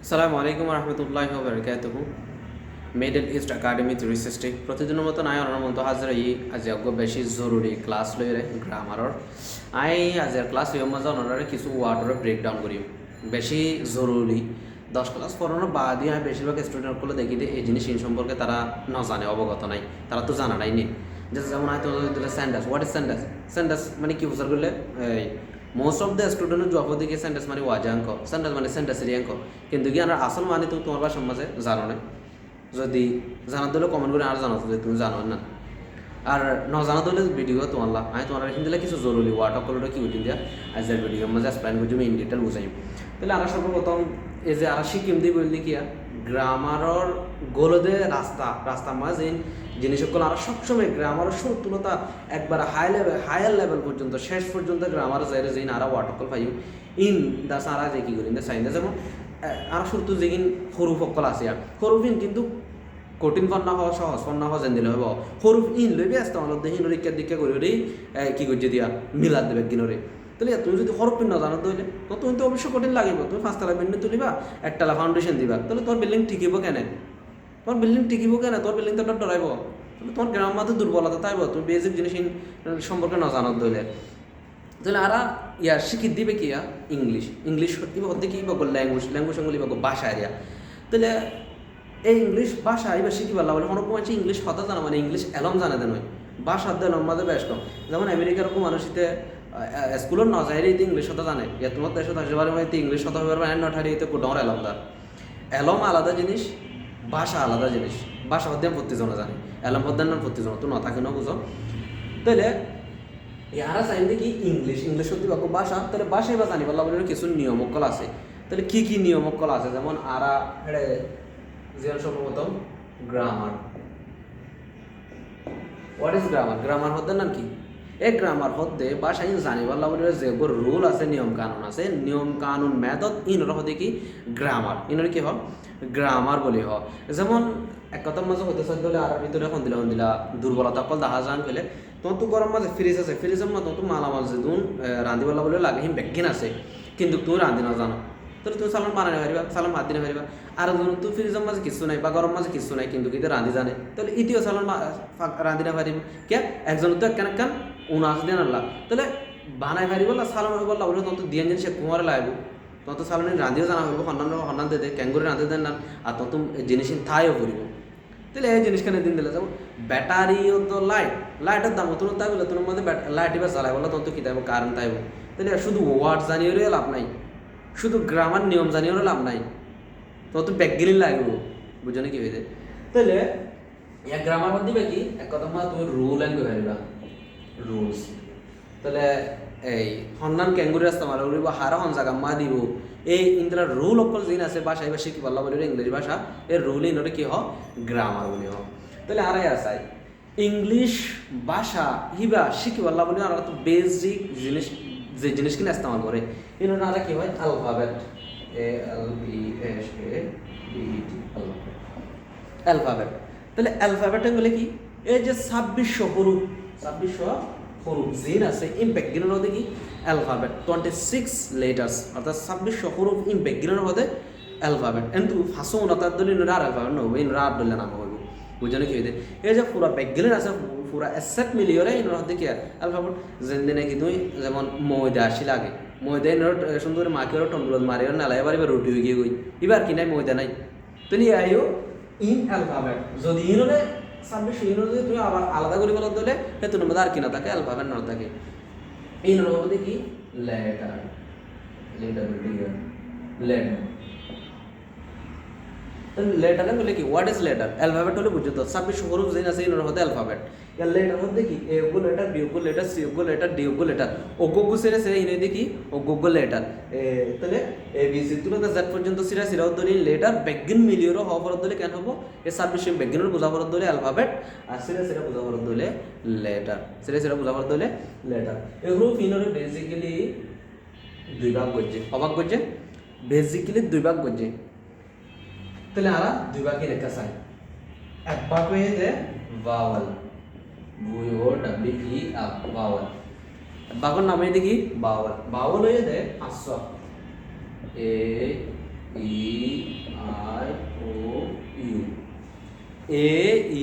আসসালামু আলাইকুম রহমতুল্লাহি ওয়া বারাকাতুহু মিডল ইস্ট একাডেমি 360 প্রতিদিনের মতো নাই অনার মতো হাজির আজি অজ্ঞ বেশি জরুরি ক্লাস লইরে গ্রামারর আজি ক্লাস লইম মজা অনারে কিছু ওয়ার্ডরে ব্রেকডাউন করিম বেশি জরুরি 10 ক্লাস পড়ানোর বাদই আমি বেশিরভাগ স্টুডেন্টগুলো দেখি যে এই জিনিস সম্পর্কে তারা না জানে, অবগত নাই, তারা তো জানা নাই নি। যেমন হয়তো স্যান্ডাস, হোয়াট ইজ স্যান্ডাস? স্যান্ডাস মানে কি বুঝার করলে most of the student job দিকে সেন্টেন্স মানে ওয়াজাঙ্ক, সেন্টেন্স মানে সেন্টেন্সেরই অঙ্ক, কিন্তু কি আমরা আসল মানে তো তোমার বাসার মাঝে জানো না। যদি জানার দিলে কমেন্ট করে আর জানো যে তুমি জানো না, আর ন জানা দিলে ভিডিও তোমার আমি তোমার এখান দিলে কিছু জরুরি ওয়ার্ড অকলটা কি উঠিন দিয়া আজকের ভিডিওর মাঝে এক্সপ্লেন করছি, ইন ডিটেল বুঝাই। তাহলে আমরা সর্বপ্রথম এই যে আর শিকিম দিয়ে বললি কি গ্রামারর গোলদে রাস্তার মাঝে জিনিসগুলো আর সবসময় গ্রামারের সত্যতা একবার হায়ার লেভেল পর্যন্ত শেষ পর্যন্ত গ্রামার যাই যে আর ওয়াটকল পাই ইন দা সারা যে কি করি চাইনা, যেমন আর শুরু যেগিন সরু সকল আছে সরুফিন কিন্তু কঠিন পণ্য হওয়া সহজ পণ্য হওয়া যেন দিলে হব সরুফ ইন লই ব্যস্ত আমার দেখি ইক্ষা দীক্ষা করি কি করছে দিয়া মিলাদ দেবে কিনরে। তাহলে তুমি যদি হরফ পিন না জানো তাহলে তো তুমি তো অবশ্যই কঠিন লাগিব, তুমি 5 তলা বিল্ডিং তুলিবা, 1 তলা ফাউন্ডেশন দিবা, তাহলে তোর বিল্ডিং টিকিব কেন? তোর বিল্ডিং তো ডরাইব, তাহলে তোমার গ্রামের মধ্যে দুর্বলতা তাইব, তুমি বেসিক জিনিস সম্পর্কে না জানো তাহলে আর শিখিত দিবে কি ইংলিশ ইবা হতে কি ইবা ল্যাঙ্গুয়েজ সঙ্গে ইবা ভাষা এরিয়া। তাহলে এই ইংলিশ ভাষা এবার শিখি পারলাম বলে কোনো আছে ইংলিশ কথা জানা মানে ইংলিশ এলম জানা দেন হয় ভাষা দেন মাঝে বেশ কম। যেমন আমেরিকার মানুষতে স্কুলের ন যাই ইংলিশ কথা জানে, তোমার দেশত আসবার ইংলিশ কথা হবার নট হারিয়ে কোডর এলমদার এলম আলাদা জিনিস, ভাষা আলাদা জিনিস। ভাষা হতে প্রত্যেকজনে জানে, এলম হদ্দান না প্রত্যেকজন তো না থাকে না বুঝো। তাহলে ইয়ারা চাইলে কি ইংলিশ সত্যি বাক্য ভাষা, তাহলে ভাষাই বা জানি পারলাম বলে কিছু নিয়মকল আছে। তাহলে কি নিয়মকল আছে? যেমন আরা যেমন সর্বপ্রথম grammar. What is grammar? Grammar হদ্দের নাম কি? এই গ্রামার হদ্দে ভাষাই জানিবার বলে যে রুল আছে, নিয়ম কানুন আছে, নিয়ম কানুন মেথড ইনর হতে কি গ্রামার, ইনর কি হয় গ্রামার বলি হয়। যেমন এক কথার মাঝে হতে চাই হলে আর ভিতরে দিলা দুর্বলতা কল দেখা যান পেলে তোমার তো গরম মাঝে ফ্রিজ আছে, ফ্রিজের মতো তো মালামাল যে তুমি রাঁধিবালা বলে লাগে হিম ব্যাগিন আছে, কিন্তু তুমি রাঁধি না জানো, তাহলে তুমি সালাম বানাই পারিবা, সালাম হাত দিনে পারিবা। আর ধরুন তুই ফ্রিজের মাঝে কিছু নাই বা গরম মাঝে কিছু নাই, কিন্তু কিন্তু রাঁধি জানে, তাহলে ইতিও সালাম রাঁধি না পারিব কে একজন তো একখান উনাস দিয়ে আনলা, তাহলে বানাই পারিব না সালাম হয়ে বললা বলে তখন তো দিয়ে সে কুমারে লাগব, তখন তো সালাম রাঁধিও জানা হইব, হন্নান দে ক্যাঙ্গুরি রাঁধে দেন না, আর তখন জিনিস থাইও করিব। তাহলে এই জিনিসখানে দিন দিলে যেমন ব্যাটারি ও তো লাইটের দাম তুমি তাই বলে তোমার মধ্যে লাইট এবার জ্বালাই বলো তখন তো কী তাইব কারেন্ট তাইব। তাহলে শুধু ওয়ার্ড জানিয়ে লাভ নাই, শুধু গ্রামার নিয়ম জানিয়েও লাভ নাই, তোমার তো ব্যাকগিলি লাগব, বুঝো না কি হয়েছে। তাহলে এক গ্রামার মধ্যে দিবে কি এক কথা মানে তুমি রুল অ্যান্ড পারিবা রুলস। তাহলে এই সন্ধান ক্যাঙ্গুরি রাস্তা মারা উড়িব হারা হন জায়গা মা দিব এই ইন্দ্রার রুল অকল জিন আছে ভাষা এবার শিখি পারলা বলে ইংরেজি ভাষা এর রুল ইনরে কি হ গ্রামার বলি হ। তাহলে আরাই আসাই ইংলিশ ভাষা হিবা শিখি পারলা বলে আর তো বেসিক জিনিস যে জিনিস কিনে ইস্তেমাল করে ইনরে আর কি হয় অ্যালফাবেট, অ্যালফাবেট। তাহলে অ্যালফাবেট বলে কি এই যে 2600 হরুফ জিন আছে ইম্প্যাক্ট গিনের মধ্যে কি অ্যালফাবেট 26 লেটার্স অর্থাৎ 2600 হরুফ ইম্প্যাক্ট গিনের মধ্যে অ্যালফাবেট। কিন্তু ফাঁসো উনতার দলি আর অ্যালফাবেট নব ইন আর দলে নাম হইব, বুঝলে কি হইতে এই যে পুরা ব্যাকগিলের আছে পুরা অ্যাসেট মিলিয়রে ইনর মধ্যে কি অ্যালফাবেট যেন দিনে কি তুই যেমন ময়দা আসি লাগে ময়দা ইনর সুন্দর মাকে টন্ডুলত মারি নালাই এবার এবার রুটি হয়ে গিয়ে গই এবার কি নাই ময়দা নাই, তাহলে আইও ইন অ্যালফাবেট যদি ইনরে 2600 ইনর যদি তুমি আবার আলাদা করে বলতে হলে হেতু মধ্যে আর কি না থাকে অ্যালফাবেট না থাকে ইনর মধ্যে কি লেটার লেটার বলে কি হোয়াট ইজ লেটার? অ্যালফাবেট হলে বুঝতো 2600 হরফ জিন আছে ইনর মধ্যে অ্যালফাবেট। এর লেটার মধ্যে কি এ গো letter be go letter C go letter D go letter ও গো সেরে সেরে ইনে দেখি ও গো লেটার তাহলে এ বি সি তুলো জেড পর্যন্ত সিরা সিরাও ধরে লেটার বেগিন মিলিয়র হওয়া পর ধরে কেন হবো এ 2600 বেগিনের বোঝা পর ধরে অ্যালফাবেট আর সিরা বোঝা পর ধরে লেটার, সিরা বোঝা পর ধরে লেটার। এগুলো ইনরে বেসিক্যালি দুই ভাগ করছে, অবাক করছে বেসিক্যালি দুই ভাগ করছে। তাহলে আরা দুই ভাগে লেখা চাই এক ভাগ হয়ে যে ভাওয়াল ভাওয়াল বাঘর নামে দেখি বাওয়াল হয়ে যায় 500 A E I O U, A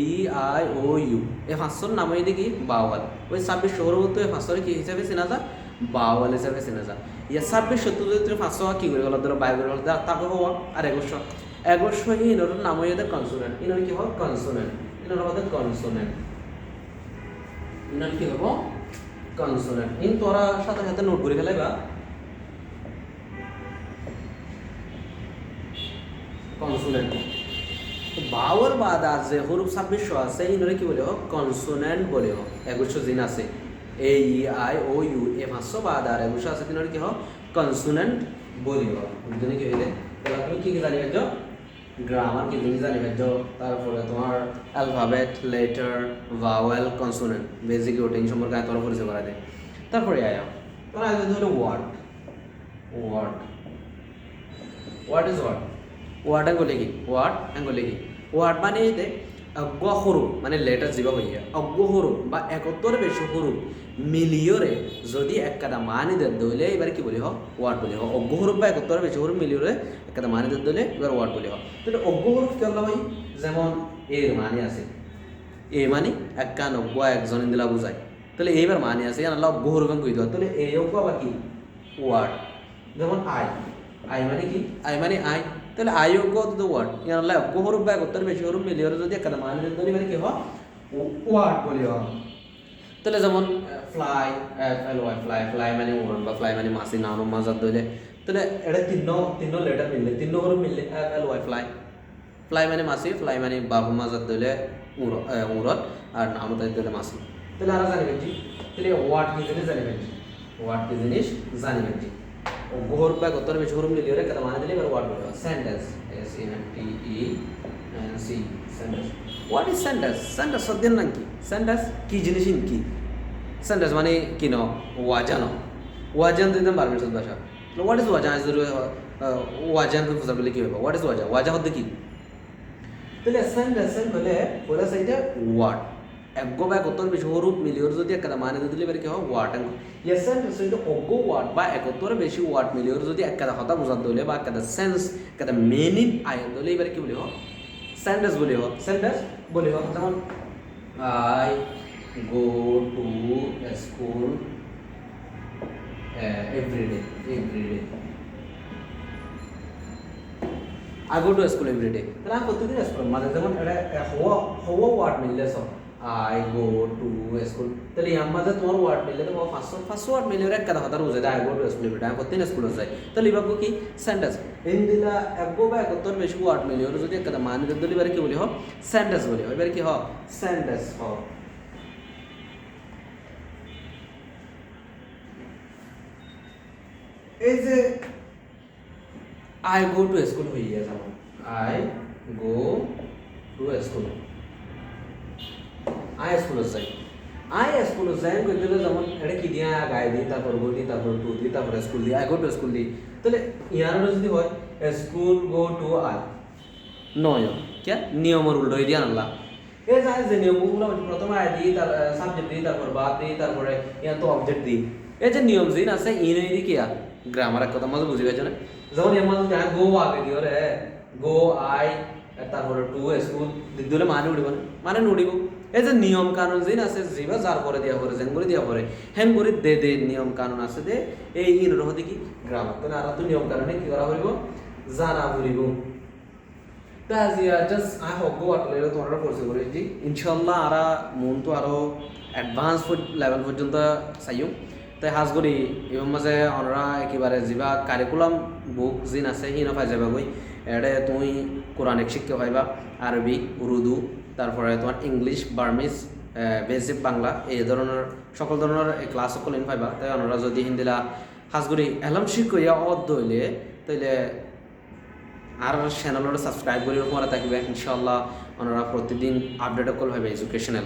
E I O U, এই পাঁচশোর নাম হইলে কি বাওয়াল। ওই 26 তো এই পাঁচশোর কি হিসাবে চেনা যায়, বাওয়াল হিসাবে চেনা যায়। ইয়া 26 যদি তুমি 500 কি করে গেল, ধরো বাই করে গেল, তারপর হওয়া আর 1100 ইনোর নাম হইলে কনসোনেন্ট। ইনোর কি হয় কনসোনেন্ট, ইনোর হবে কনসোনেন্ট, ইনোর কি হবো কনসোনেন্ট। ইন তোরা সাথে সাথে নোট করে ফেলাইবা কনসোনেন্ট। বাওয়ার বাদ আছে হরুফ 2600 আছে, ইনরে কি বলে কনসোনেন্ট বলে। 2100 জিন আছে, এ ই আই ও ইউ, এ 500 বাদ আর 2100 আছে, তিনরে কি কনসোনেন্ট বলিব। বুঝলি কি হইলে? তাহলে তুমি কি কি জানি পাচ্ছ, গ্রামার কি জিনিস জানি পাচ্ছ, তারপরে তোমার alphabet, letter, vowel, consonant, basic routine সম্পর্কে তোমার পরিচয় করা দেয়। তারপরে আয়া তোমার আগে হলো word. Word, what is word? Word আঙ্গুলে কি, ওয়ার্ড আঙ্গুলে কি, ওয়ার্ড মানে এতে অজ্ঞ হরু মানে লেটার জীবা হইয়া অজ্ঞ হরু বা 71 বেশি হরু মিলিয়রে যদি একটা মানি দেন দইলে এবার কি বলি ওয়ার্ড বলি অজ্ঞ হরু বা 71 বেশি হরু মিলিয়রে একটা মানি দেন দইলে এবার ওয়ার্ড বলি তাহলে অজ্ঞ হরু কি বলা হয়, যেমন এর মানি আছে, এ মানি একটা অজ্ঞ একজন দিলা বুঝায়, তাহলে এইবার মানি আছে জানা অজ্ঞ হরু গান কই দাও, তাহলে এই অজ্ঞ আবার কি ওয়ার্ড। যেমন আই, আই মানে কি, আই মানে আই, তাহলে আই অজ্ঞ দ্য ওয়ার্ড ইয়ানলা অজ্ঞ হরু বা 71 বেশি হরু মিলিয়রে যদি একটা মানি দেন দইলে মানে কি ওয়ার্ড বলি। তাহলে যেমন fly, F L Y, fly, fly মানে উড়ন বা ফ্লাই মানে মাছি নানো মাজার দইলে, তাহলে এটা তিন লেটার মিললে, তিন হরু মিললে F L Y fly, fly মানে মাছি, ফ্লাই মানে বাবু মাজার দইলে উড়ত আর নানো তাই দইলে মাছি। তাহলে আমরা জানি পেয়েছি, তাহলে ওয়ার্ড কি জিনিস জানি পেয়েছি, ওয়ার্ড কি জিনিস জানি পেয়েছি। ও গোহর বা কত বেশি হরু মিলিয়ে রে কথা মানে দিলে এবার ওয়ার্ড বলবো। Sentence, S N T E N C, sentence. What is sentence? Sentence শব্দের নাম কি? সেন্টেন্স কি জিনিস কি? সেন্টেন্স মানে কি ন ওয়াজান, ওয়াজান দিতাম পারবেন সব ভাষা। হোয়াট ইজ ওয়াজান? আজ ওয়াজান করে বুঝা বলে কি হবে? হোয়াট ইজ ওয়াজান? ওয়াজা হতে কি? তাহলে সেন্টেন্স বলে বলে সেইটা ওয়ার্ড এগো বা কত বেশি হরুপ মিলিয়র যদি একটা মানে দিলে এবার কি হয় ওয়ার্ড। ইয়েস সেন্টেন্স হইতে অগো ওয়ার্ড বা একত্তর বেশি ওয়ার্ড মিলিয়র যদি একটা কথা বোঝাতে হলে বা একটা সেন্স একটা মিনিং আয় দিলে এবার কি বলি হোক সেন্টেন্স বলি হোক, সেন্টেন্স বলি হোক। যেমন I go to school everyday, everyday I go to school every day. তাহলে আমি প্রতিদিন স্কুল মানে যেমন এটা হওয়া ওয়ার্ড মিললে সব I go to school, তাহলে ইয়ার মাঝে তোমার ওয়ার্ড মিললে তো 500 ওয়ার্ড মিললে একটা কথা বুঝে I go to school every day, আমি প্রতিদিন স্কুলে যাই। তাহলে এবার কি সেন্টেন্স ইন দিলা একগো বা একত্তর বেশি ওয়ার্ড মিললে ওর যদি একটা মানে দিলে এবারে কি বলি হোক সেন্টেন্স বলি হোক। এবারে কি হোক সেন্টেন্স হোক। এই যে I go to school হইয়া যাবো, I go to school, I স্কুলে যাই, I স্কুলে যাই কই দিলে যেমন এটা কি দিয়া গায় দিই তারপর গো দিই তারপর টু দিই তারপর স্কুল দিই, I go to school দিই। তাহলে ইয়ারও যদি হয় স্কুল গো টু I নয় কে নিয়মের উল্টো হয়ে দিয়া আনলা। এই যায় যে নিয়মগুলো প্রথমে আই দিই তার সাবজেক্ট দিই তারপর বাদ দিই তারপরে ইয়া তো অবজেক্ট দিই। এই যে নিয়ম জিন আছে ইন এই কি গ্রামার এক কথা মাঝে বুঝি গেছে না। যেমন এর মাঝে গো আগে দিও রে গো আই তারপরে টু স্কুল দিলে মানে উড়িব না মানে নুড়িব। এই যে নিয়ম কানুন জিন আছে জিবা যার পরে দিয়া পরে যেন করে দিয়া পরে হেন করে দে দে নিয়ম কানুন আছে দে এই ইন রহ দেখি গ্রামার তো আর তো নিয়ম কানুনে কি করা হইব জানা বলিব। তাজিয়া জাস্ট আই হোপ গো আটলে তোমরা পড়ছে করেছি ইনশাআল্লাহ আরা মন তো আরো অ্যাডভান্স লেভেল পর্যন্ত চাইও। তাই হাজ করি এবং মাঝে আমরা একেবারে যা কারিকুলাম বুক জিন আছে সিন পাই যাবা গই এডে তুমি কোরআনিক শিক্ষা পাইবা, আরবি, উর্দু, তারপরে তোমার ইংলিশ, বার্মিজ, বেসিক বাংলা এই ধরনের সকল ধরনের ক্লাস সকল ইন পাইবা। তাই আমরা যদি হিন্দিলা হাজ করি এলাম শিখিয়া অদ দইলে তাইলে আর চ্যানেলটা সাবস্ক্রাইব করি ওরা থাকবে ইনশাআল্লাহ ওনারা প্রতিদিন আপডেট কল হবে এডুকেশনাল।